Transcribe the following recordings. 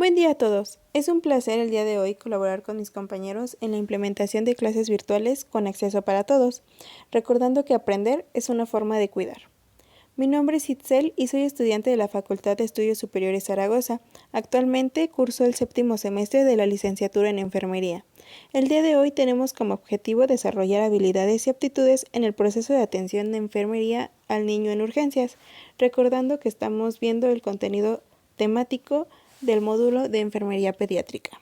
Buen día a todos. Es un placer el día de hoy colaborar con mis compañeros en la implementación de clases virtuales con acceso para todos, recordando que aprender es una forma de cuidar. Mi nombre es Itzel y soy estudiante de la Facultad de Estudios Superiores Zaragoza. Actualmente curso el 7º semestre de la licenciatura en Enfermería. El día de hoy tenemos como objetivo desarrollar habilidades y aptitudes en el proceso de atención de enfermería al niño en urgencias, recordando que estamos viendo el contenido temático del módulo de enfermería pediátrica.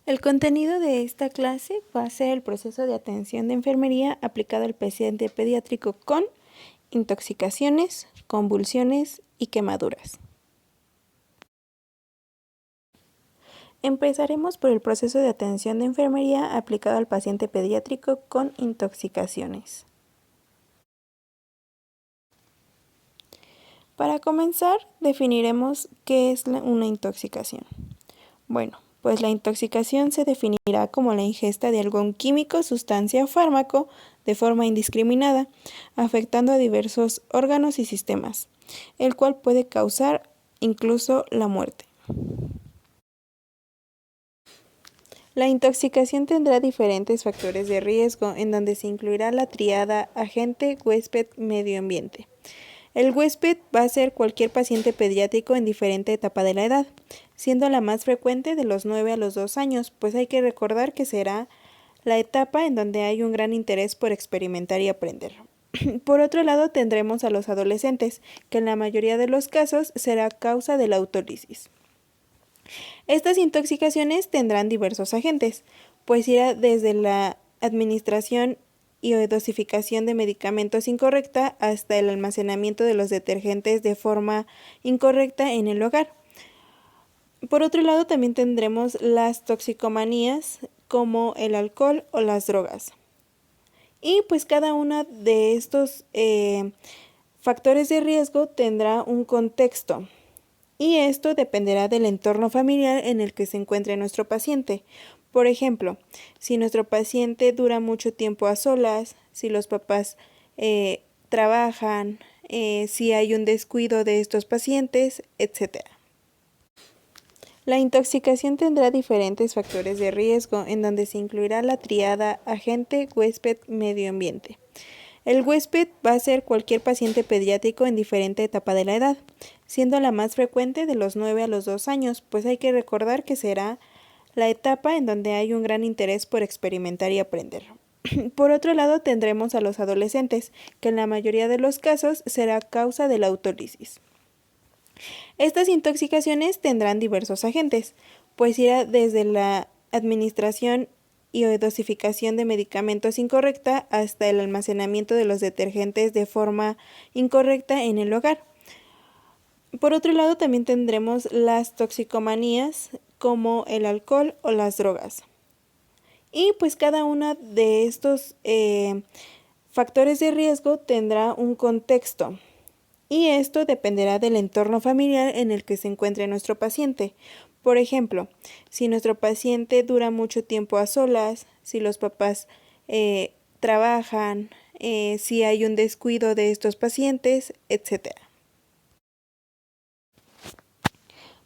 El contenido de esta clase va a ser el proceso de atención de enfermería aplicado al paciente pediátrico con intoxicaciones, convulsiones y quemaduras. Empezaremos por el proceso de atención de enfermería aplicado al paciente pediátrico con intoxicaciones. Para comenzar, definiremos qué es una intoxicación. Bueno, pues la intoxicación se definirá como la ingesta de algún químico, sustancia o fármaco de forma indiscriminada, afectando a diversos órganos y sistemas, el cual puede causar incluso la muerte. La intoxicación tendrá diferentes factores de riesgo, en donde se incluirá la tríada agente, huésped, medio ambiente. El huésped va a ser cualquier paciente pediátrico en diferente etapa de la edad, siendo la más frecuente de los 9 a los 2 años, pues hay que recordar que será la etapa en donde hay un gran interés por experimentar y aprender. Por otro lado, tendremos a los adolescentes, que en la mayoría de los casos será causa de la autólisis. Estas intoxicaciones tendrán diversos agentes, pues irá desde la administración y dosificación de medicamentos incorrecta hasta el almacenamiento de los detergentes de forma incorrecta en el hogar. Por otro lado, también tendremos las toxicomanías como el alcohol o las drogas. Y pues cada uno de estos factores de riesgo tendrá un contexto. Y esto dependerá del entorno familiar en el que se encuentre nuestro paciente. Por ejemplo, si nuestro paciente dura mucho tiempo a solas, si los papás trabajan, si hay un descuido de estos pacientes, etc. La intoxicación tendrá diferentes factores de riesgo, en donde se incluirá la tríada agente, huésped, medio ambiente. El huésped va a ser cualquier paciente pediátrico en diferente etapa de la edad, siendo la más frecuente de los 9 a los 2 años, pues hay que recordar que será la etapa en donde hay un gran interés por experimentar y aprender. Por otro lado, tendremos a los adolescentes, que en la mayoría de los casos será causa de la autólisis. Estas intoxicaciones tendrán diversos agentes, pues irá desde la administración y dosificación de medicamentos incorrecta hasta el almacenamiento de los detergentes de forma incorrecta en el hogar. Por otro lado, también tendremos las toxicomanías como el alcohol o las drogas. Y pues cada uno de estos factores de riesgo tendrá un contexto. Y esto dependerá del entorno familiar en el que se encuentre nuestro paciente. Por ejemplo, si nuestro paciente dura mucho tiempo a solas, si los papás trabajan, si hay un descuido de estos pacientes, etc.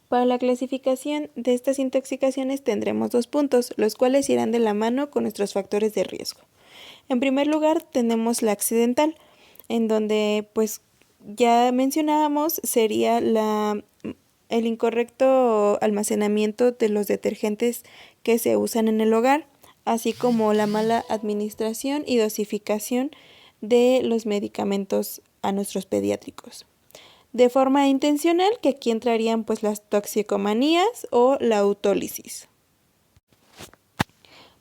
Para la clasificación de estas intoxicaciones tendremos 2 puntos, los cuales irán de la mano con nuestros factores de riesgo. En primer lugar, tenemos la accidental, en donde pues ya mencionábamos sería el incorrecto almacenamiento de los detergentes que se usan en el hogar, así como la mala administración y dosificación de los medicamentos a nuestros pediátricos. De forma intencional, que aquí entrarían pues las toxicomanías o la autólisis.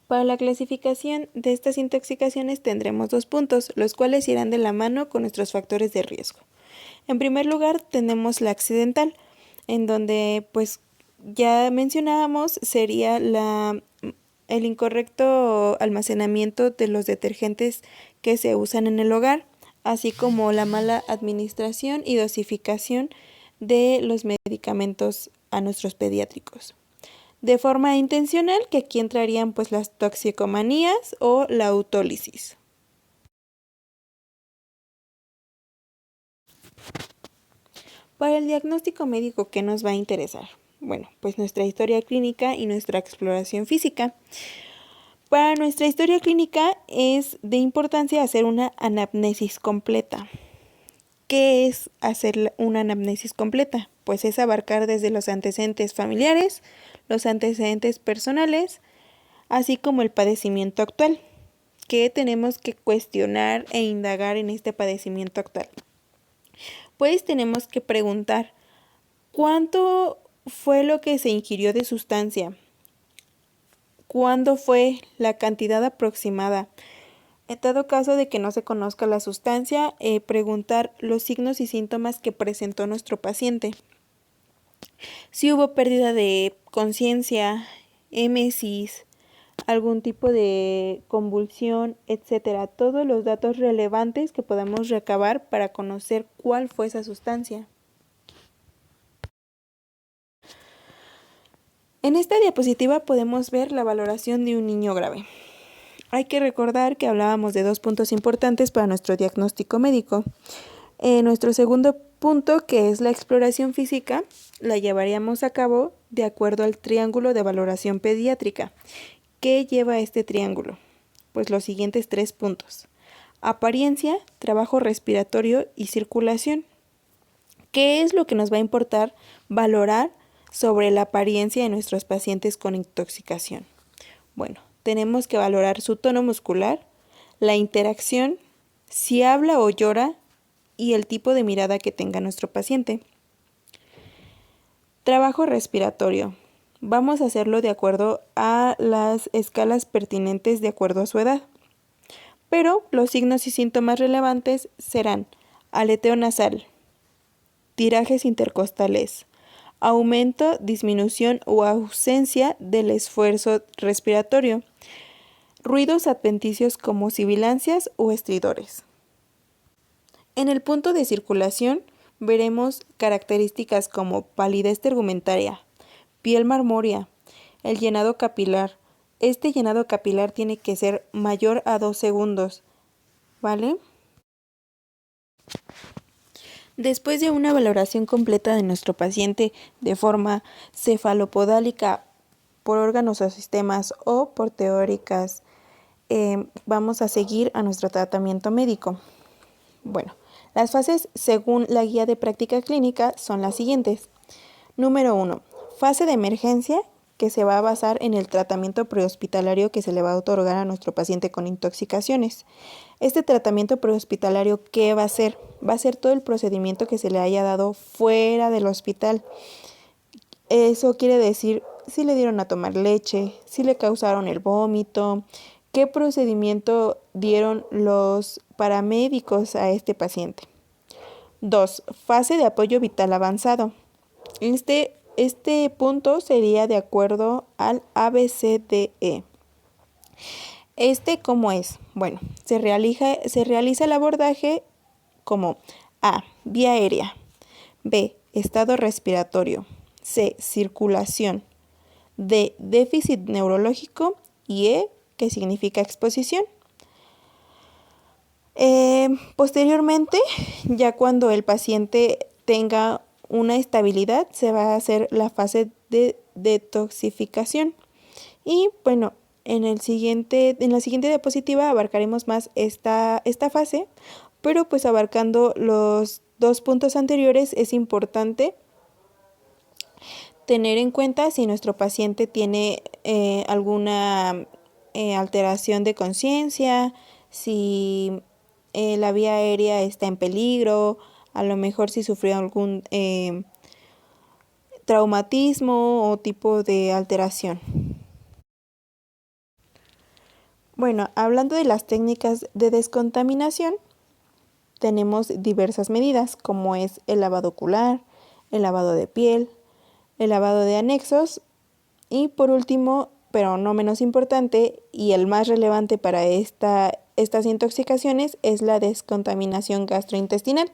Para la clasificación de estas intoxicaciones tendremos 2 puntos, los cuales irán de la mano con nuestros factores de riesgo. En primer lugar, tenemos la accidental, en donde pues ya mencionábamos sería el incorrecto almacenamiento de los detergentes que se usan en el hogar, así como la mala administración y dosificación de los medicamentos a nuestros pediátricos. De forma intencional, que aquí entrarían pues las toxicomanías o la autólisis. Para el diagnóstico médico, ¿qué nos va a interesar? Bueno, pues nuestra historia clínica y nuestra exploración física. Para nuestra historia clínica es de importancia hacer una anamnesis completa. ¿Qué es hacer una anamnesis completa? Pues es abarcar desde los antecedentes familiares, los antecedentes personales, así como el padecimiento actual, que tenemos que cuestionar e indagar en este padecimiento actual. Pues tenemos que preguntar, ¿cuánto fue lo que se ingirió de sustancia? ¿Cuándo fue la cantidad aproximada? En dado caso de que no se conozca la sustancia, preguntar los signos y síntomas que presentó nuestro paciente. Si hubo pérdida de conciencia, émesis, algún tipo de convulsión, etcétera. Todos los datos relevantes que podamos recabar para conocer cuál fue esa sustancia. En esta diapositiva podemos ver la valoración de un niño grave. Hay que recordar que hablábamos de 2 puntos importantes para nuestro diagnóstico médico. Nuestro segundo punto, que es la exploración física, la llevaríamos a cabo de acuerdo al triángulo de valoración pediátrica. ¿Qué lleva este triángulo? Pues los siguientes 3 puntos. Apariencia, trabajo respiratorio y circulación. ¿Qué es lo que nos va a importar valorar sobre la apariencia de nuestros pacientes con intoxicación? Bueno, tenemos que valorar su tono muscular, la interacción, si habla o llora y el tipo de mirada que tenga nuestro paciente. Trabajo respiratorio. Vamos a hacerlo de acuerdo a las escalas pertinentes de acuerdo a su edad. Pero los signos y síntomas relevantes serán aleteo nasal, tirajes intercostales, aumento, disminución o ausencia del esfuerzo respiratorio, ruidos adventicios como sibilancias o estridores. En el punto de circulación veremos características como palidez tegumentaria, piel marmórea, el llenado capilar. Este llenado capilar tiene que ser mayor a 2 segundos, ¿vale? Después de una valoración completa de nuestro paciente de forma cefalopodálica por órganos o sistemas o por teóricas, vamos a seguir a nuestro tratamiento médico. Bueno, las fases según la guía de práctica clínica son las siguientes. Número 1. Fase de emergencia, que se va a basar en el tratamiento prehospitalario que se le va a otorgar a nuestro paciente con intoxicaciones. Este tratamiento prehospitalario, ¿qué va a ser? Va a ser todo el procedimiento que se le haya dado fuera del hospital. Eso quiere decir si le dieron a tomar leche, si le causaron el vómito, qué procedimiento dieron los paramédicos a este paciente. 2. Fase de apoyo vital avanzado. Este punto sería de acuerdo al ABCDE. ¿Cómo es? Bueno, se realiza el abordaje como A. Vía aérea. B. Estado respiratorio. C. Circulación. D. Déficit neurológico. Y E. Que significa exposición. Posteriormente, ya cuando el paciente tenga una estabilidad, se va a hacer la fase de detoxificación. Y bueno, en la siguiente diapositiva abarcaremos más esta fase, pero pues abarcando los 2 puntos anteriores es importante tener en cuenta si nuestro paciente tiene alguna alteración de conciencia, si la vía aérea está en peligro, a lo mejor si sufrió algún traumatismo o tipo de alteración. Bueno, hablando de las técnicas de descontaminación, tenemos diversas medidas, como es el lavado ocular, el lavado de piel, el lavado de anexos y por último, pero no menos importante y el más relevante para estas intoxicaciones es la descontaminación gastrointestinal,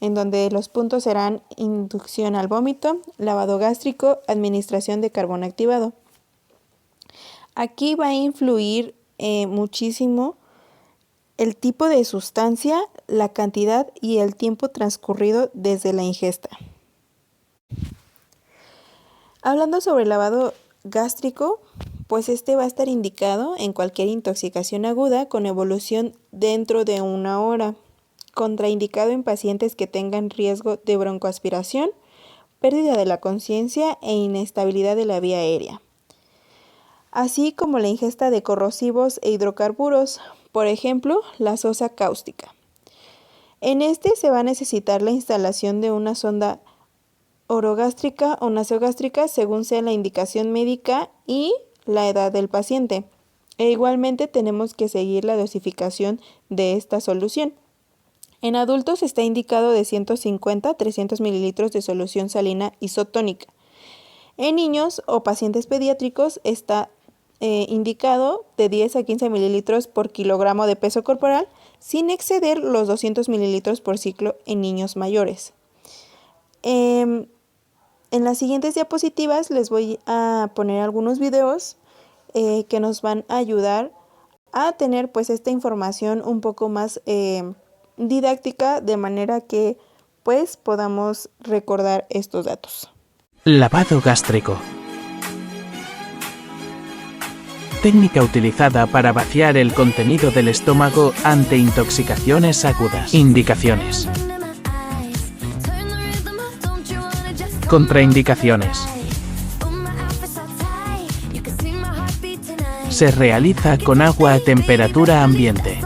en donde los puntos serán inducción al vómito, lavado gástrico, administración de carbón activado. Aquí va a influir muchísimo el tipo de sustancia, la cantidad y el tiempo transcurrido desde la ingesta. Hablando sobre el lavado gástrico, pues este va a estar indicado en cualquier intoxicación aguda con evolución dentro de 1 hora, contraindicado en pacientes que tengan riesgo de broncoaspiración, pérdida de la conciencia e inestabilidad de la vía aérea, así como la ingesta de corrosivos e hidrocarburos, por ejemplo, la sosa cáustica. En este se va a necesitar la instalación de una sonda orogástrica o nasogástrica según sea la indicación médica y la edad del paciente. E igualmente tenemos que seguir la dosificación de esta solución. En adultos está indicado de 150 a 300 mililitros de solución salina isotónica. En niños o pacientes pediátricos está indicado de 10 a 15 mililitros por kilogramo de peso corporal, sin exceder los 200 mililitros por ciclo en niños mayores. En las siguientes diapositivas les voy a poner algunos videos que nos van a ayudar a tener pues esta información un poco más didáctica, de manera que pues podamos recordar estos datos. Lavado gástrico. Técnica utilizada para vaciar el contenido del estómago ante intoxicaciones agudas. Indicaciones. Contraindicaciones. Se realiza con agua a temperatura ambiente.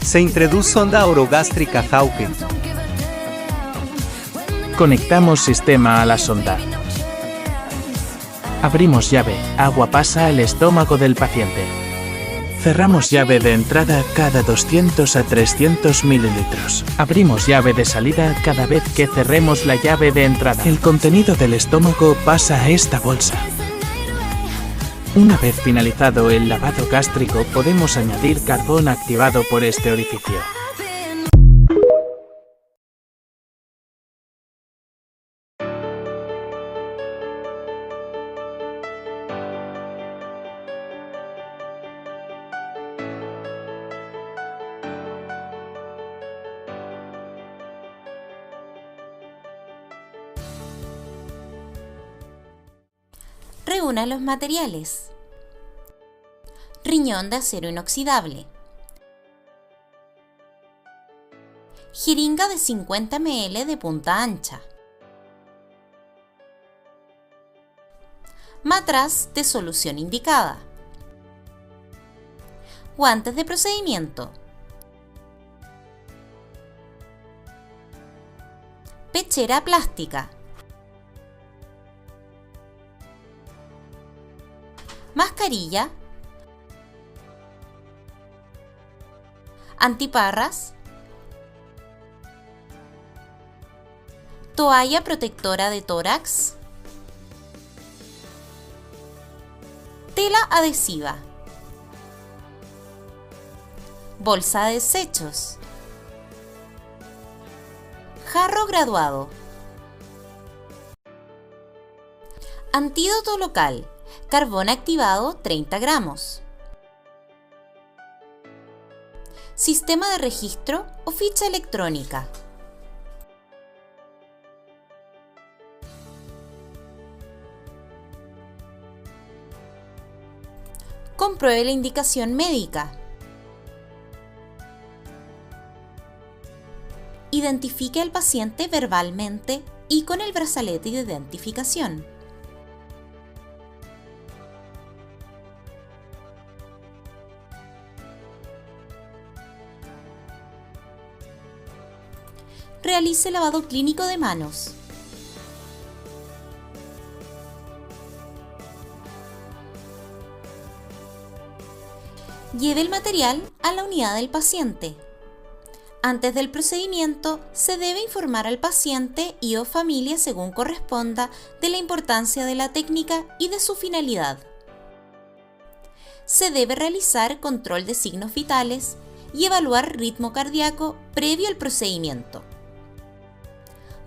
Se introduce sonda orogástrica Hawke. Conectamos sistema a la sonda. Abrimos llave, agua pasa al estómago del paciente. Cerramos llave de entrada cada 200 a 300 mililitros. Abrimos llave de salida cada vez que cerremos la llave de entrada. El contenido del estómago pasa a esta bolsa. Una vez finalizado el lavado gástrico, podemos añadir carbón activado por este orificio. Reúna los materiales. Riñón de acero inoxidable. Jeringa de 50 ml de punta ancha. Matraz de solución indicada. Guantes de procedimiento. Pechera plástica. Mascarilla. Antiparras. Toalla protectora de tórax. Tela adhesiva. Bolsa de desechos. Jarro graduado. Antídoto local. Carbón activado 30 gramos. Sistema de registro o ficha electrónica. Compruebe la indicación médica. Identifique al paciente verbalmente y con el brazalete de identificación. Realice lavado clínico de manos. Lleve el material a la unidad del paciente. Antes del procedimiento, se debe informar al paciente y o familia según corresponda de la importancia de la técnica y de su finalidad. Se debe realizar control de signos vitales y evaluar ritmo cardíaco previo al procedimiento.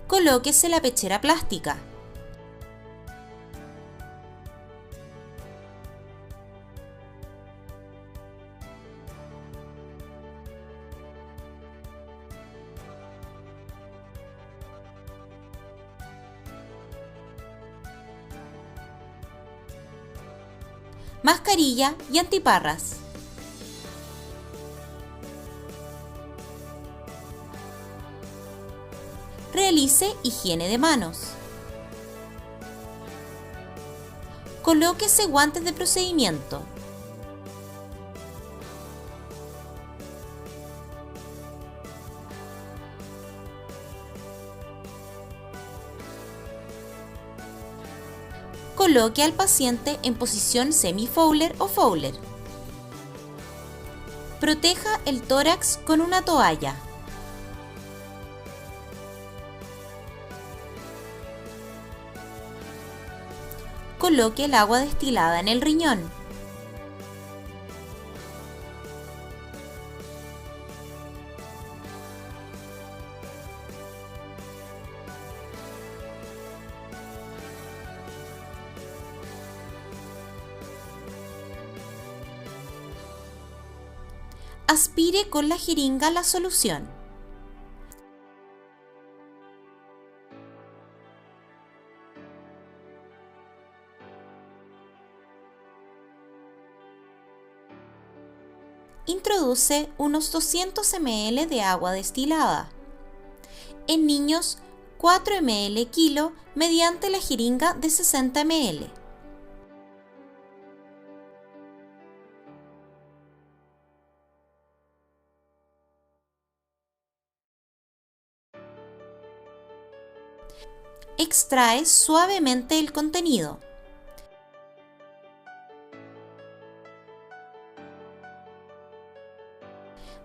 Colóquese la pechera plástica. mascarilla y antiparras. Realice higiene de manos. Colóquese guantes de procedimiento. Coloque al paciente en posición semi-Fowler o Fowler. Proteja el tórax con una toalla. Coloque el agua destilada en el riñón. Aspire con la jeringa la solución. Introduce unos 200 ml de agua destilada. En niños, 4 ml kilo mediante la jeringa de 60 ml. Extrae suavemente el contenido.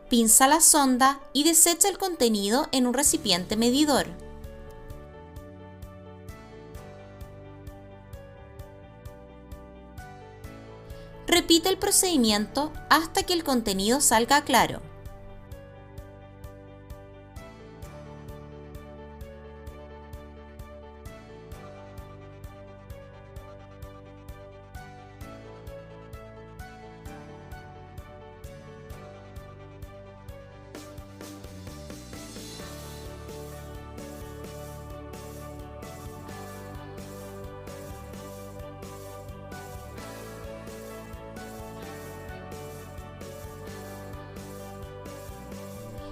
Pinza la sonda y desecha el contenido en un recipiente medidor. Repite el procedimiento hasta que el contenido salga claro.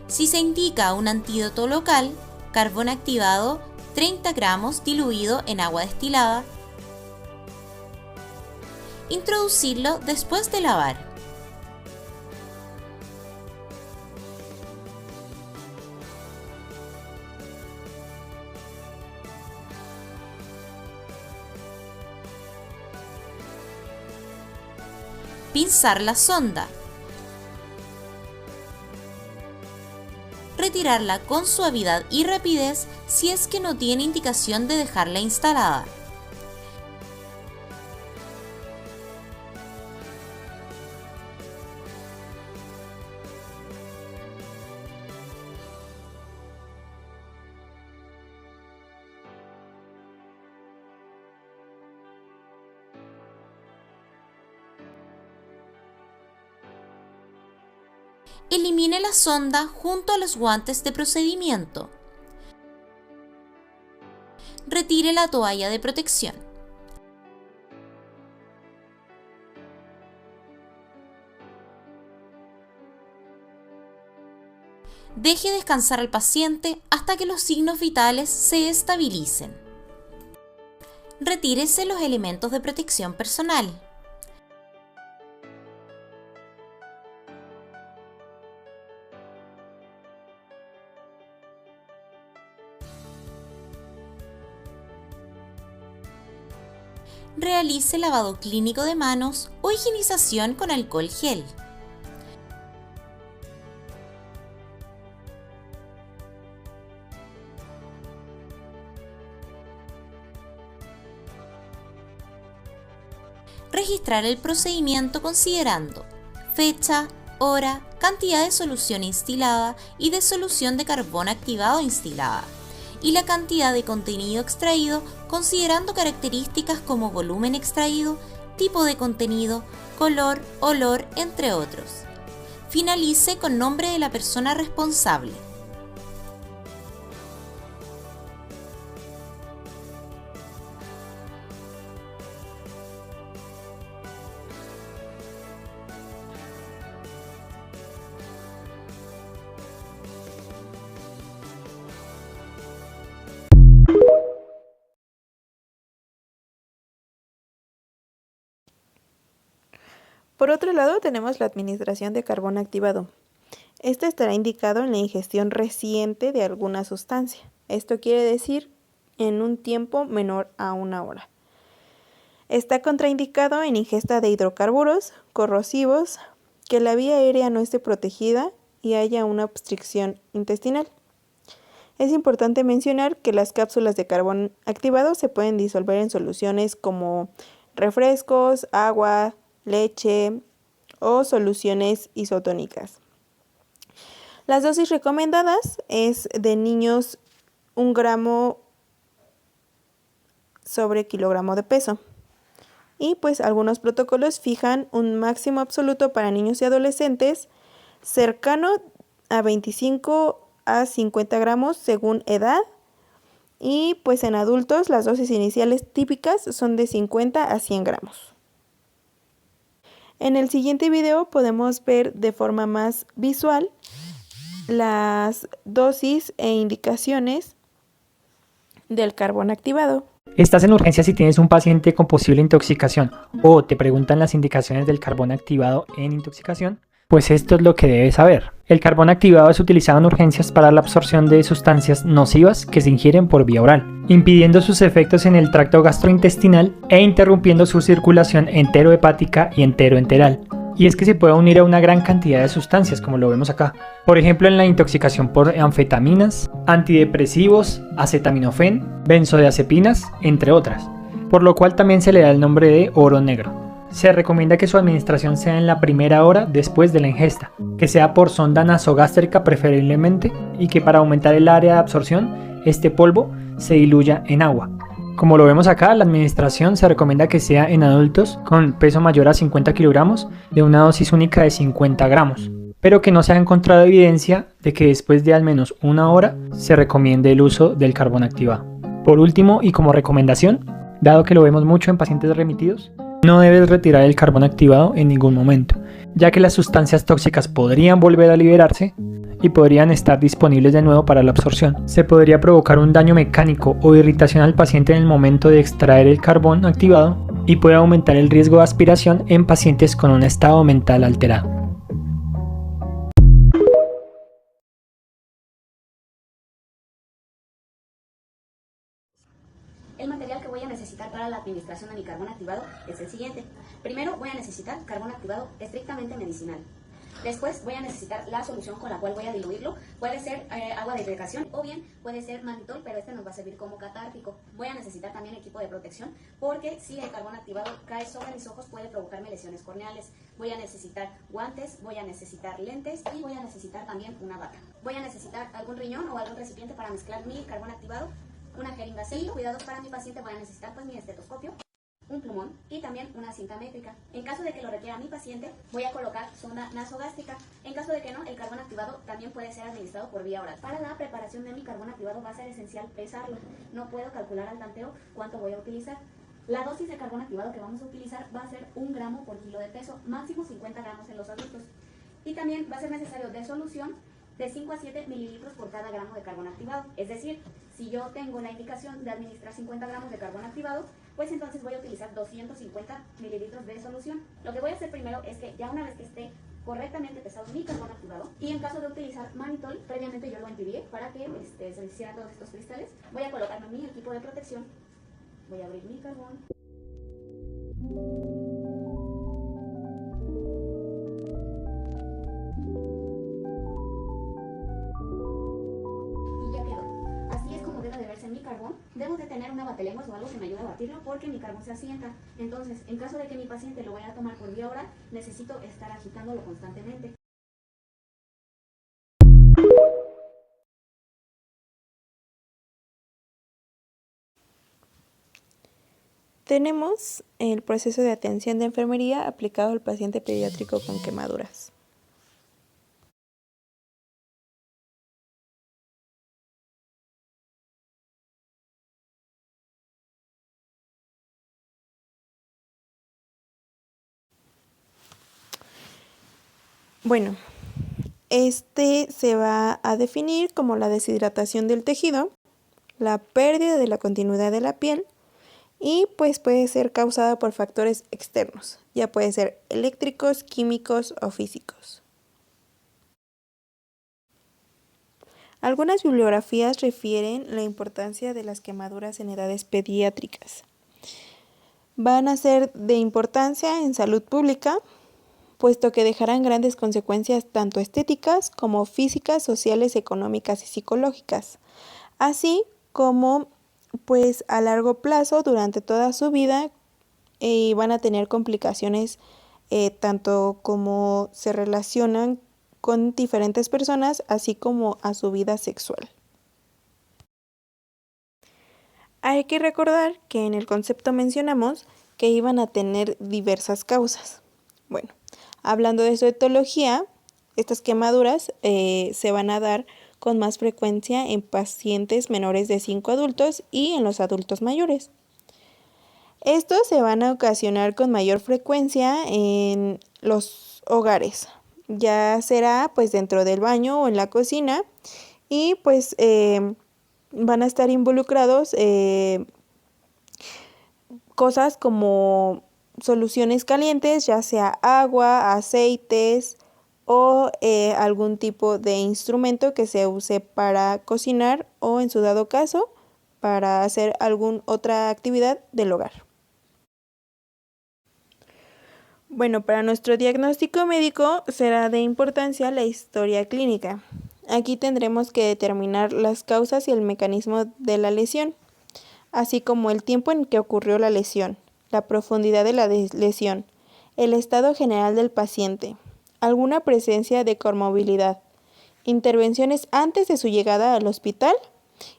Si se indica un antídoto local, carbón activado 30 gramos diluido en agua destilada. Introducirlo después de lavar. Pinzar la sonda. Retirarla con suavidad y rapidez si es que no tiene indicación de dejarla instalada. Elimine la sonda junto a los guantes de procedimiento. Retire la toalla de protección. Deje descansar al paciente hasta que los signos vitales se estabilicen. Retírese los elementos de protección personal. Realice lavado clínico de manos o higienización con alcohol gel. Registrar el procedimiento considerando fecha, hora, cantidad de solución instilada y de solución de carbón activado instilada, y la cantidad de contenido extraído considerando características como volumen extraído, tipo de contenido, color, olor, entre otros. Finalice con nombre de la persona responsable. Por otro lado, tenemos la administración de carbón activado. Este estará indicado en la ingestión reciente de alguna sustancia. Esto quiere decir en un tiempo menor a 1 hora. Está contraindicado en ingesta de hidrocarburos corrosivos, que la vía aérea no esté protegida y haya una obstrucción intestinal. Es importante mencionar que las cápsulas de carbón activado se pueden disolver en soluciones como refrescos, agua, leche o soluciones isotónicas. Las dosis recomendadas es de niños 1 gramo sobre kilogramo de peso. Y pues algunos protocolos fijan un máximo absoluto para niños y adolescentes cercano a 25 a 50 gramos según edad. Y pues en adultos las dosis iniciales típicas son de 50 a 100 gramos. En el siguiente video podemos ver de forma más visual las dosis e indicaciones del carbón activado. Estás en urgencias si tienes un paciente con posible intoxicación o te preguntan las indicaciones del carbón activado en intoxicación, pues esto es lo que debes saber. El carbón activado es utilizado en urgencias para la absorción de sustancias nocivas que se ingieren por vía oral, impidiendo sus efectos en el tracto gastrointestinal e interrumpiendo su circulación enterohepática y enteroenteral. Y es que se puede unir a una gran cantidad de sustancias, como lo vemos acá. Por ejemplo, en la intoxicación por anfetaminas, antidepresivos, acetaminofén, benzodiazepinas, entre otras. Por lo cual también se le da el nombre de oro negro. Se recomienda que su administración sea en la primera hora después de la ingesta, que sea por sonda nasogástrica preferiblemente y que para aumentar el área de absorción, este polvo se diluya en agua. Como lo vemos acá, la administración se recomienda que sea en adultos con peso mayor a 50 kilogramos de una dosis única de 50 gramos, pero que no se ha encontrado evidencia de que después de al menos 1 hora se recomiende el uso del carbón activado. Por último, y como recomendación, dado que lo vemos mucho en pacientes remitidos, no debes retirar el carbón activado en ningún momento, ya que las sustancias tóxicas podrían volver a liberarse y podrían estar disponibles de nuevo para la absorción. Se podría provocar un daño mecánico o irritación al paciente en el momento de extraer el carbón activado y puede aumentar el riesgo de aspiración en pacientes con un estado mental alterado. El material que voy a necesitar para la administración de mi carbón activado es el siguiente. Primero voy a necesitar carbón activado estrictamente medicinal. Después voy a necesitar la solución con la cual voy a diluirlo. Puede ser agua de irrigación o bien puede ser mannitol, pero este nos va a servir como catártico. Voy a necesitar también equipo de protección porque si el carbón activado cae sobre mis ojos puede provocarme lesiones corneales. Voy a necesitar guantes, voy a necesitar lentes y voy a necesitar también una bata. Voy a necesitar algún riñón o algún recipiente para mezclar mi carbón activado, una jeringa y cuidados para mi paciente. Voy a necesitar pues mi estetoscopio, un plumón y también una cinta métrica. En caso de que lo requiera mi paciente, voy a colocar sonda nasogástrica. En caso de que no, el carbón activado también puede ser administrado por vía oral. Para la preparación de mi carbón activado va a ser esencial pesarlo. No puedo calcular al tanteo cuánto voy a utilizar. La dosis de carbón activado que vamos a utilizar va a ser 1 gramo por kilo de peso, máximo 50 gramos en los adultos. Y también va a ser necesario de solución de 5 a 7 mililitros por cada gramo de carbón activado. Es decir, si yo tengo la indicación de administrar 50 gramos de carbón activado, pues entonces voy a utilizar 250 mililitros de solución. Lo que voy a hacer primero es que ya una vez que esté correctamente pesado mi carbón activado, y en caso de utilizar mannitol, previamente yo lo entibié para que se hicieran todos estos cristales, voy a colocarme mi equipo de protección, voy a abrir mi carbón. Debo de tener una batelenguas o algo que me ayude a batirlo porque mi carbón se asienta. Entonces, en caso de que mi paciente lo vaya a tomar por vía oral, necesito estar agitándolo constantemente. Tenemos el proceso de atención de enfermería aplicado al paciente pediátrico con quemaduras. Bueno, este se va a definir como la deshidratación del tejido, la pérdida de la continuidad de la piel y pues puede ser causada por factores externos, ya puede ser eléctricos, químicos o físicos. Algunas bibliografías refieren la importancia de las quemaduras en edades pediátricas. Van a ser de importancia en salud pública, puesto que dejarán grandes consecuencias tanto estéticas como físicas, sociales, económicas y psicológicas, así como pues a largo plazo durante toda su vida van a tener complicaciones tanto como se relacionan con diferentes personas, así como a su vida sexual. Hay que recordar que en el concepto mencionamos que iban a tener diversas causas. Bueno, hablando de su etiología, estas quemaduras se van a dar con más frecuencia en pacientes menores de 5 adultos y en los adultos mayores. Estos se van a ocasionar con mayor frecuencia en los hogares, ya será pues dentro del baño o en la cocina y pues van a estar involucrados cosas como soluciones calientes, ya sea agua, aceites o algún tipo de instrumento que se use para cocinar o en su dado caso para hacer alguna otra actividad del hogar. Bueno, para nuestro diagnóstico médico será de importancia la historia clínica. Aquí tendremos que determinar las causas y el mecanismo de la lesión, así como el tiempo en que ocurrió la lesión, la profundidad de la lesión, el estado general del paciente, alguna presencia de comorbilidad, intervenciones antes de su llegada al hospital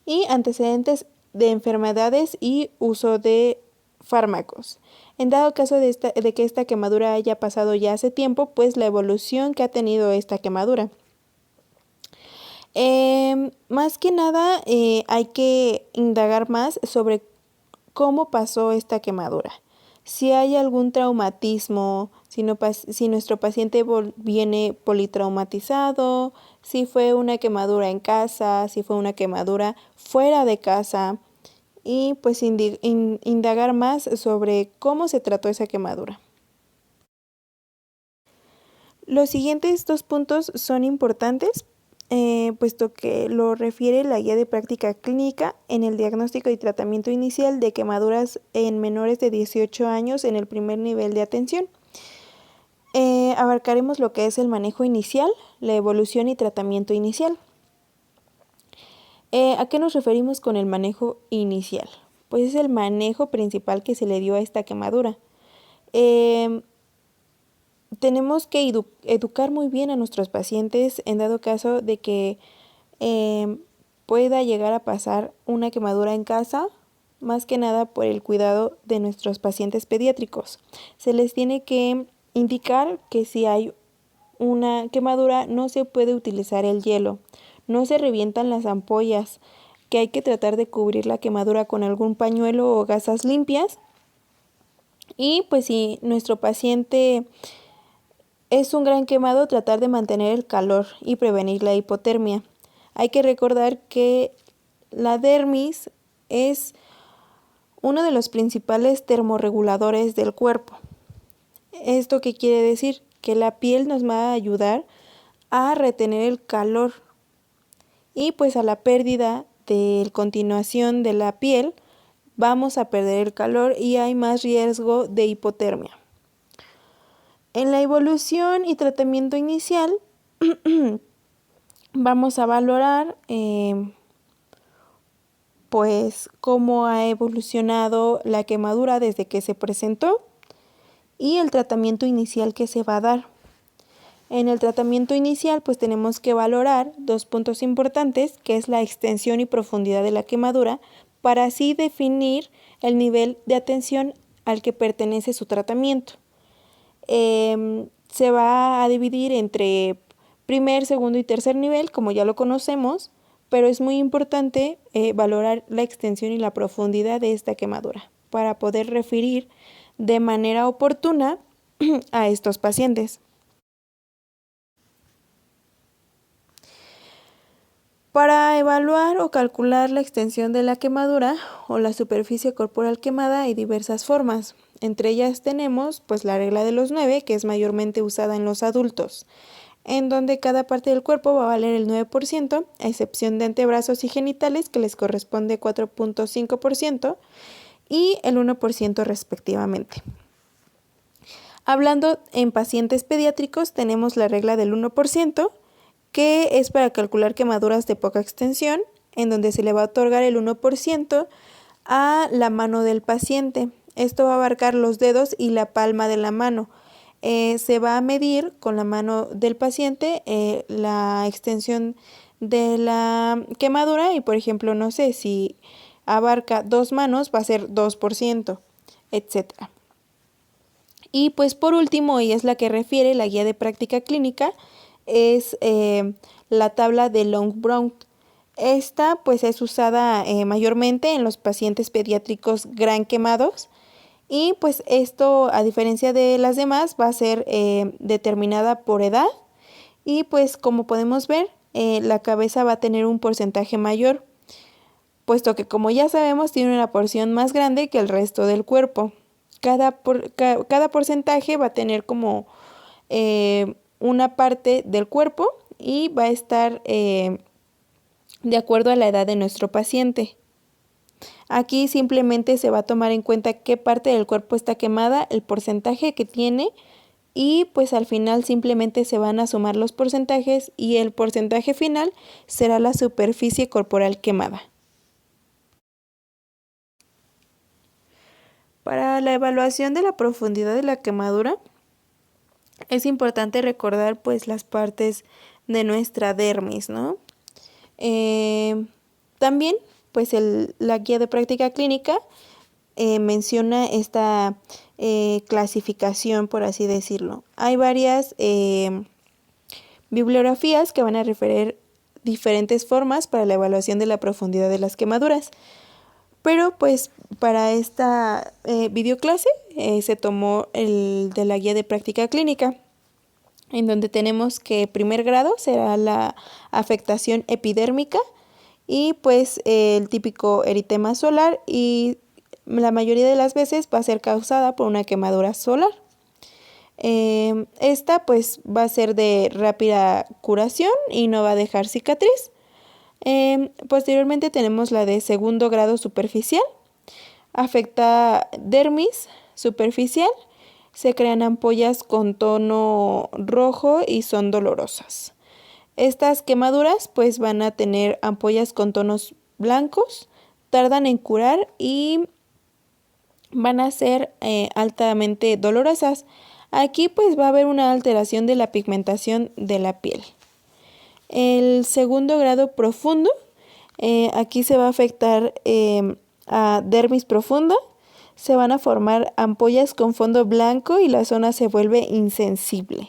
y antecedentes de enfermedades y uso de fármacos. En dado caso de que esta quemadura haya pasado ya hace tiempo, pues la evolución que ha tenido esta quemadura. Más que nada hay que indagar más sobre cómo pasó esta quemadura. Si hay algún traumatismo, si nuestro paciente viene politraumatizado, si fue una quemadura en casa, si fue una quemadura fuera de casa y pues indagar más sobre cómo se trató esa quemadura. Los siguientes 2 puntos son importantes, puesto que lo refiere la guía de práctica clínica en el diagnóstico y tratamiento inicial de quemaduras en menores de 18 años en el primer nivel de atención. Abarcaremos lo que es el manejo inicial, la evolución y tratamiento inicial. ¿A qué nos referimos con el manejo inicial? Pues es el manejo principal que se le dio a esta quemadura. Tenemos que educar muy bien a nuestros pacientes en dado caso de que pueda llegar a pasar una quemadura en casa, más que nada por el cuidado de nuestros pacientes pediátricos. Se les tiene que indicar que si hay una quemadura no se puede utilizar el hielo, no se revientan las ampollas, que hay que tratar de cubrir la quemadura con algún pañuelo o gasas limpias. Y pues si nuestro paciente es un gran quemado, tratar de mantener el calor y prevenir la hipotermia. Hay que recordar que la dermis es uno de los principales termorreguladores del cuerpo. ¿Esto qué quiere decir? Que la piel nos va a ayudar a retener el calor y pues a la pérdida de continuación de la piel vamos a perder el calor y hay más riesgo de hipotermia. En la evolución y tratamiento inicial vamos a valorar pues cómo ha evolucionado la quemadura desde que se presentó y el tratamiento inicial que se va a dar. En el tratamiento inicial pues tenemos que valorar 2 puntos importantes, que es la extensión y profundidad de la quemadura, para así definir el nivel de atención al que pertenece su tratamiento. Se va a dividir entre primer, segundo y tercer nivel, como ya lo conocemos, pero es muy importante valorar la extensión y la profundidad de esta quemadura para poder referir de manera oportuna a estos pacientes. Para evaluar o calcular la extensión de la quemadura o la superficie corporal quemada hay diversas formas. Entre ellas tenemos pues la regla de los 9, que es mayormente usada en los adultos, en donde cada parte del cuerpo va a valer el 9%, a excepción de antebrazos y genitales, que les corresponde 4.5%, y el 1% respectivamente. Hablando en pacientes pediátricos, tenemos la regla del 1%, que es para calcular quemaduras de poca extensión, en donde se le va a otorgar el 1% a la mano del paciente. Esto va a abarcar los dedos y la palma de la mano. Se va a medir con la mano del paciente la extensión de la quemadura y, por ejemplo, no sé, si abarca 2 manos va a ser 2%, etc. Y pues por último, y es la que refiere la guía de práctica clínica, es la tabla de Long-Brown. Esta pues es usada mayormente en los pacientes pediátricos gran quemados y pues esto, a diferencia de las demás, va a ser determinada por edad y pues como podemos ver la cabeza va a tener un porcentaje mayor, puesto que como ya sabemos tiene una porción más grande que el resto del cuerpo. Cada porcentaje va a tener como una parte del cuerpo y va a estar de acuerdo a la edad de nuestro paciente. Aquí simplemente se va a tomar en cuenta qué parte del cuerpo está quemada, el porcentaje que tiene y pues al final simplemente se van a sumar los porcentajes y el porcentaje final será la superficie corporal quemada. Para la evaluación de la profundidad de la quemadura, es importante recordar pues las partes de nuestra dermis, ¿no? También pues la guía de práctica clínica menciona esta clasificación, por así decirlo. Hay varias bibliografías que van a referir diferentes formas para la evaluación de la profundidad de las quemaduras. Pero pues para esta videoclase se tomó el de la guía de práctica clínica, en donde tenemos que primer grado será la afectación epidérmica y pues el típico eritema solar y la mayoría de las veces va a ser causada por una quemadura solar. Esta pues va a ser de rápida curación y no va a dejar cicatriz. Posteriormente tenemos la de segundo grado superficial. Afecta dermis superficial. Se crean ampollas con tono rojo y son dolorosas. Estas quemaduras pues van a tener ampollas con tonos blancos, tardan en curar y van a ser altamente dolorosas. Aquí pues va a haber una alteración de la pigmentación de la piel. El segundo grado profundo, aquí se va a afectar a dermis profunda, se van a formar ampollas con fondo blanco y la zona se vuelve insensible.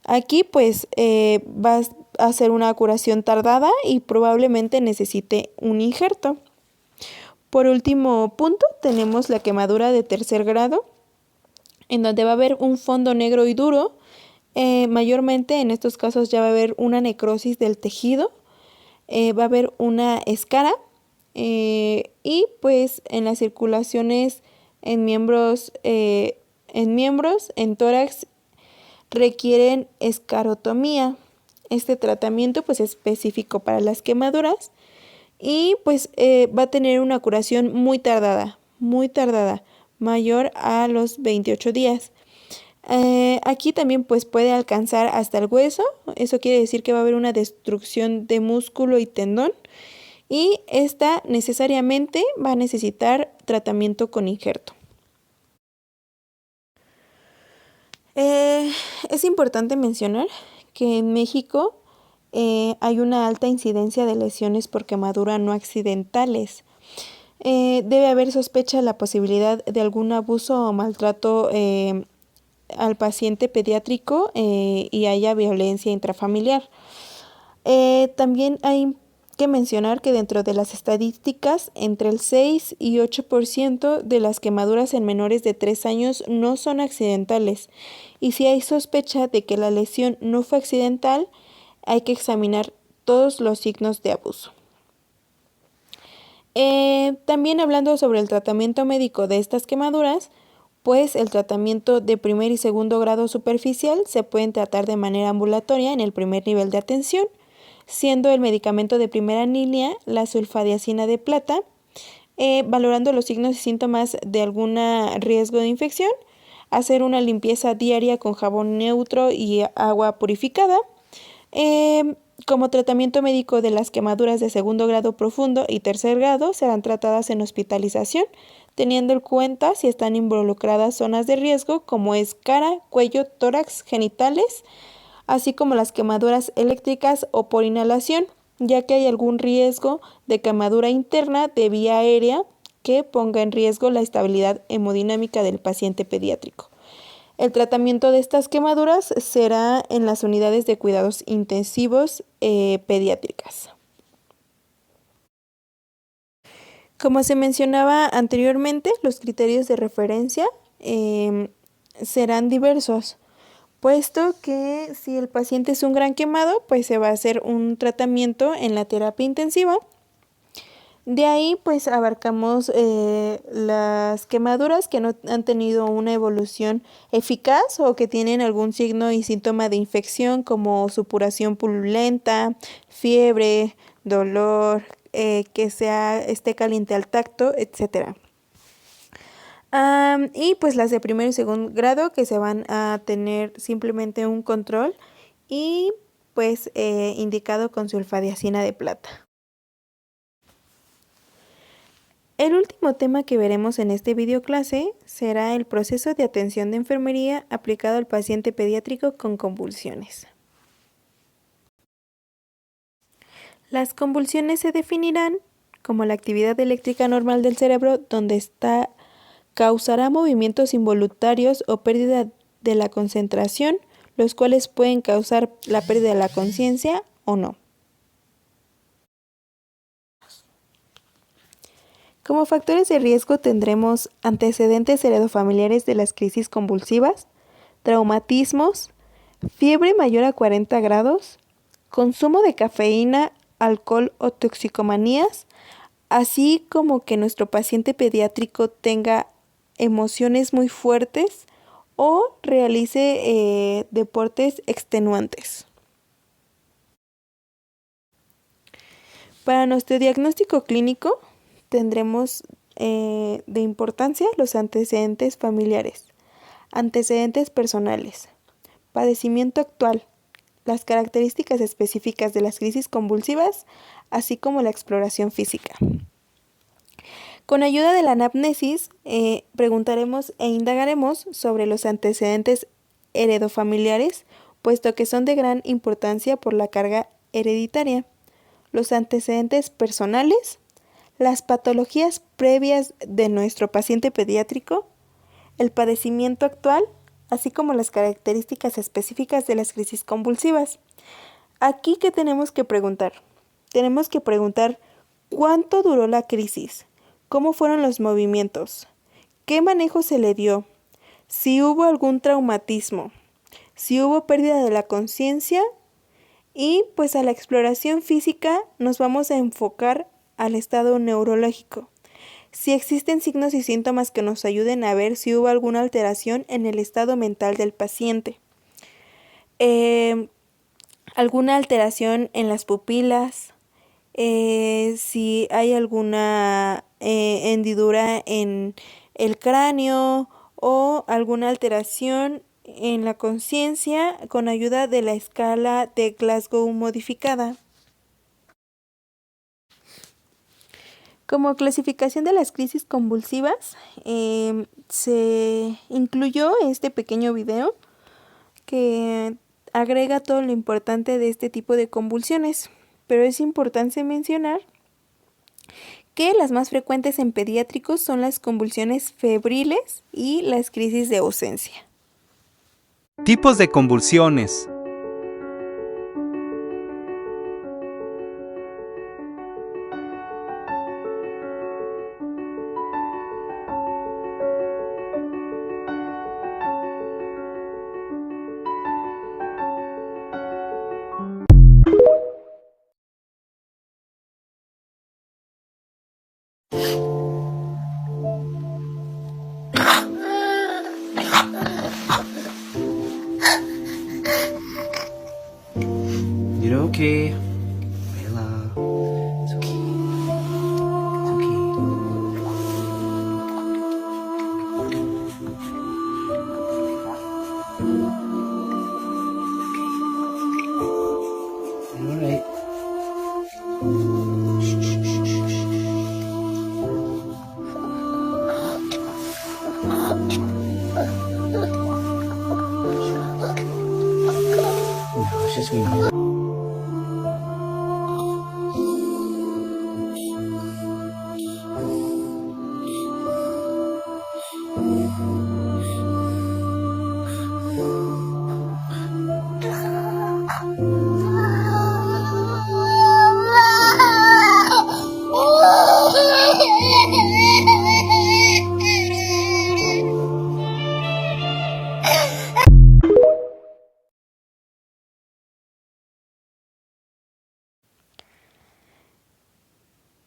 Aquí pues va a ser una curación tardada y probablemente necesite un injerto. Por último punto tenemos la quemadura de tercer grado, en donde va a haber un fondo negro y duro. Mayormente en estos casos ya va a haber una necrosis del tejido, va a haber una escara y pues en las circulaciones en miembros, en tórax requieren escarotomía. Este tratamiento pues es específico para las quemaduras y pues va a tener una curación muy tardada, mayor a los 28 días. Aquí también pues puede alcanzar hasta el hueso, eso quiere decir que va a haber una destrucción de músculo y tendón y esta necesariamente va a necesitar tratamiento con injerto. Es importante mencionar que en México hay una alta incidencia de lesiones por quemadura no accidentales. Debe haber sospecha de la posibilidad de algún abuso o maltrato al paciente pediátrico y haya violencia intrafamiliar. También hay que mencionar que dentro de las estadísticas, entre el 6 y 8% de las quemaduras en menores de 3 años no son accidentales. Y si hay sospecha de que la lesión no fue accidental, hay que examinar todos los signos de abuso. También hablando sobre el tratamiento médico de estas quemaduras, pues el tratamiento de primer y segundo grado superficial se pueden tratar de manera ambulatoria en el primer nivel de atención, siendo el medicamento de primera línea la sulfadiazina de plata, valorando los signos y síntomas de algún riesgo de infección, hacer una limpieza diaria con jabón neutro y agua purificada. Como tratamiento médico de las quemaduras de segundo grado profundo y tercer grado serán tratadas en hospitalización, teniendo en cuenta si están involucradas zonas de riesgo como es cara, cuello, tórax, genitales, así como las quemaduras eléctricas o por inhalación, ya que hay algún riesgo de quemadura interna de vía aérea que ponga en riesgo la estabilidad hemodinámica del paciente pediátrico. El tratamiento de estas quemaduras será en las unidades de cuidados intensivos pediátricas. Como se mencionaba anteriormente, los criterios de referencia serán diversos, puesto que si el paciente es un gran quemado, pues se va a hacer un tratamiento en la terapia intensiva. De ahí pues abarcamos las quemaduras que no han tenido una evolución eficaz o que tienen algún signo y síntoma de infección como supuración purulenta, fiebre, dolor, que esté caliente al tacto, etc. Y pues las de primer y segundo grado que se van a tener simplemente un control y pues indicado con sulfadiazina de plata. El último tema que veremos en este video clase será el proceso de atención de enfermería aplicado al paciente pediátrico con convulsiones. Las convulsiones se definirán como la actividad eléctrica normal del cerebro donde causará movimientos involuntarios o pérdida de la concentración, los cuales pueden causar la pérdida de la conciencia o no. Como factores de riesgo tendremos antecedentes heredofamiliares de las crisis convulsivas, traumatismos, fiebre mayor a 40 grados, consumo de cafeína, alcohol o toxicomanías, así como que nuestro paciente pediátrico tenga emociones muy fuertes o realice deportes extenuantes. Para nuestro diagnóstico clínico tendremos de importancia los antecedentes familiares, antecedentes personales, padecimiento actual, las características específicas de las crisis convulsivas, así como la exploración física. Con ayuda de la anamnesis, preguntaremos e indagaremos sobre los antecedentes heredofamiliares, puesto que son de gran importancia por la carga hereditaria, los antecedentes personales, las patologías previas de nuestro paciente pediátrico, el padecimiento actual, así como las características específicas de las crisis convulsivas. Aquí, ¿qué tenemos que preguntar? Tenemos que preguntar ¿cuánto duró la crisis? ¿Cómo fueron los movimientos? ¿Qué manejo se le dio? Si hubo algún traumatismo, si hubo pérdida de la conciencia y pues a la exploración física nos vamos a enfocar al estado neurológico. Si existen signos y síntomas que nos ayuden a ver si hubo alguna alteración en el estado mental del paciente. Alguna alteración en las pupilas, si hay alguna hendidura en el cráneo o alguna alteración en la conciencia con ayuda de la escala de Glasgow modificada. Como clasificación de las crisis convulsivas, se incluyó este pequeño video que agrega todo lo importante de este tipo de convulsiones, pero es importante mencionar que las más frecuentes en pediátricos son las convulsiones febriles y las crisis de ausencia. Tipos de convulsiones. You're okay. Bella. It's okay. It's okay. You're alright. No, it's just me.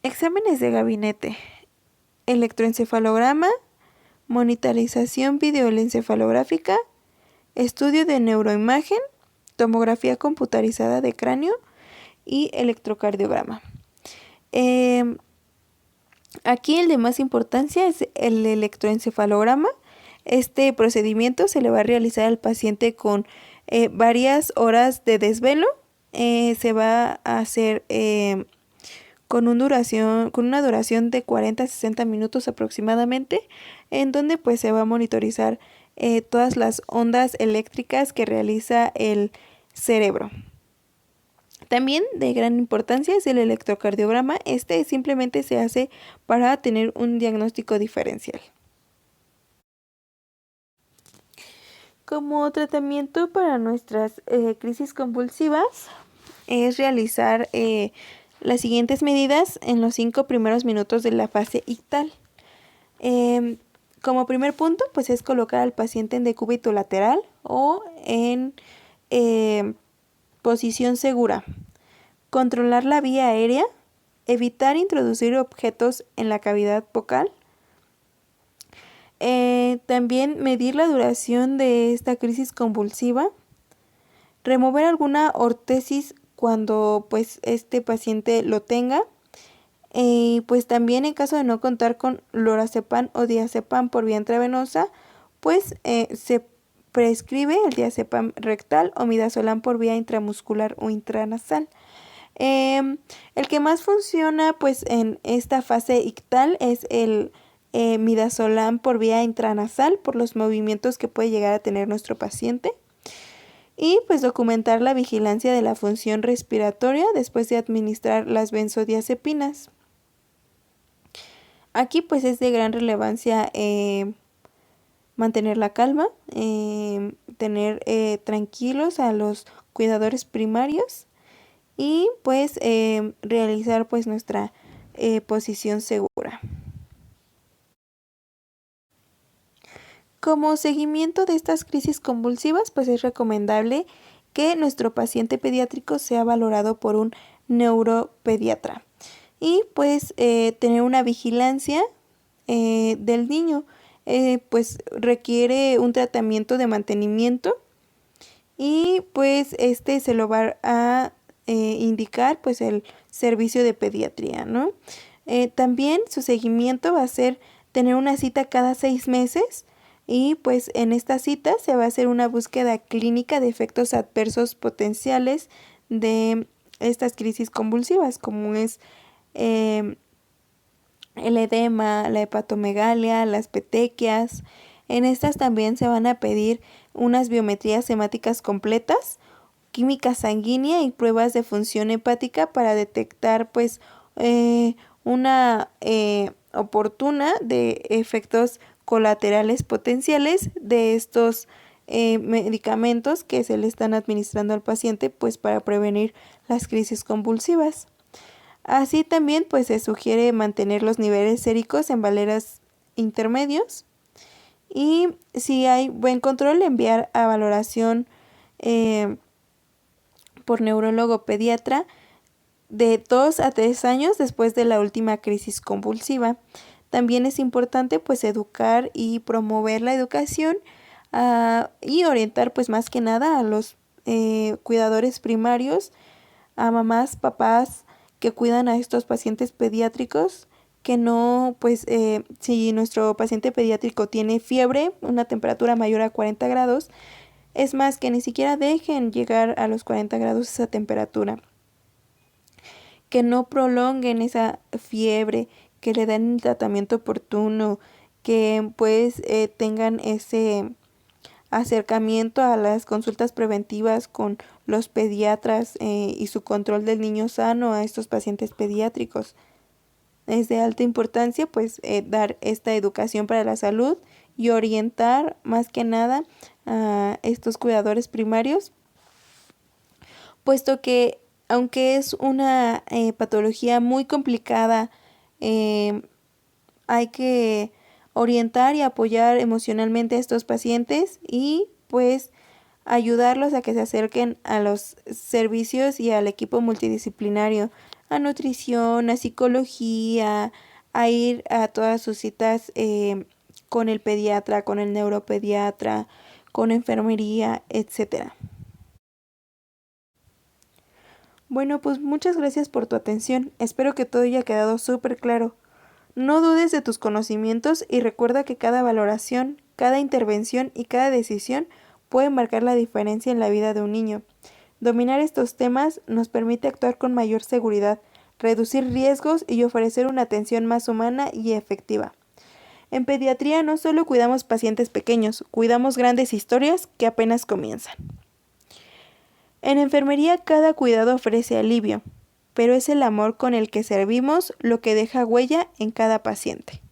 Exámenes de gabinete. Electroencefalograma, monitorización videoencefalográfica, estudio de neuroimagen, tomografía computarizada de cráneo y electrocardiograma. Aquí el de más importancia es el electroencefalograma. Este procedimiento se le va a realizar al paciente con varias horas de desvelo. Se va a hacer con una duración de 40 a 60 minutos aproximadamente, en donde pues se va a monitorizar todas las ondas eléctricas que realiza el cerebro. También de gran importancia es el electrocardiograma. Este simplemente se hace para tener un diagnóstico diferencial. Como tratamiento para nuestras crisis convulsivas es realizar las siguientes medidas en los 5 primeros minutos de la fase ictal. Como primer punto, pues es colocar al paciente en decúbito lateral o en posición segura. Controlar la vía aérea. Evitar introducir objetos en la cavidad vocal. También medir la duración de esta crisis convulsiva. Remover alguna ortesis cuando pues este paciente lo tenga. Pues también en caso de no contar con lorazepam o diazepam por vía intravenosa, pues se prescribe el diazepam rectal o midazolam por vía intramuscular o intranasal. El que más funciona pues en esta fase ictal es el midazolam por vía intranasal por los movimientos que puede llegar a tener nuestro paciente. Y pues documentar la vigilancia de la función respiratoria después de administrar las benzodiazepinas. Aquí pues es de gran relevancia mantener la calma, tener tranquilos a los cuidadores primarios y pues realizar pues nuestra posición segura. Como seguimiento de estas crisis convulsivas, pues es recomendable que nuestro paciente pediátrico sea valorado por un neuropediatra y pues tener una vigilancia del niño. Pues requiere un tratamiento de mantenimiento y pues este se lo va a indicar pues el servicio de pediatría, ¿no? También su seguimiento va a ser tener una cita cada 6 meses. Y pues en esta cita se va a hacer una búsqueda clínica de efectos adversos potenciales de estas crisis convulsivas, como es el edema, la hepatomegalia, las petequias. En estas también se van a pedir unas biometrías hemáticas completas, química sanguínea y pruebas de función hepática para detectar pues una oportuna de efectos colaterales potenciales de estos medicamentos que se le están administrando al paciente pues para prevenir las crisis convulsivas. Así también pues se sugiere mantener los niveles séricos en valeras intermedios y si hay buen control enviar a valoración por neurólogo pediatra de 2 a 3 años después de la última crisis convulsiva. También es importante pues educar y promover la educación y orientar pues más que nada a los cuidadores primarios, a mamás, papás que cuidan a estos pacientes pediátricos, que no, pues si nuestro paciente pediátrico tiene fiebre, una temperatura mayor a 40 grados, es más que ni siquiera dejen llegar a los 40 grados esa temperatura, que no prolonguen esa fiebre, que le den el tratamiento oportuno, que pues tengan ese acercamiento a las consultas preventivas con los pediatras y su control del niño sano a estos pacientes pediátricos. Es de alta importancia pues dar esta educación para la salud y orientar más que nada a estos cuidadores primarios, puesto que aunque es una patología muy complicada, hay que orientar y apoyar emocionalmente a estos pacientes y pues ayudarlos a que se acerquen a los servicios y al equipo multidisciplinario, a nutrición, a psicología, a ir a todas sus citas con el pediatra, con el neuropediatra, con enfermería, etcétera. Bueno, pues muchas gracias por tu atención. Espero que todo haya quedado súper claro. No dudes de tus conocimientos y recuerda que cada valoración, cada intervención y cada decisión puede marcar la diferencia en la vida de un niño. Dominar estos temas nos permite actuar con mayor seguridad, reducir riesgos y ofrecer una atención más humana y efectiva. En pediatría no solo cuidamos pacientes pequeños, cuidamos grandes historias que apenas comienzan. En enfermería cada cuidado ofrece alivio, pero es el amor con el que servimos lo que deja huella en cada paciente.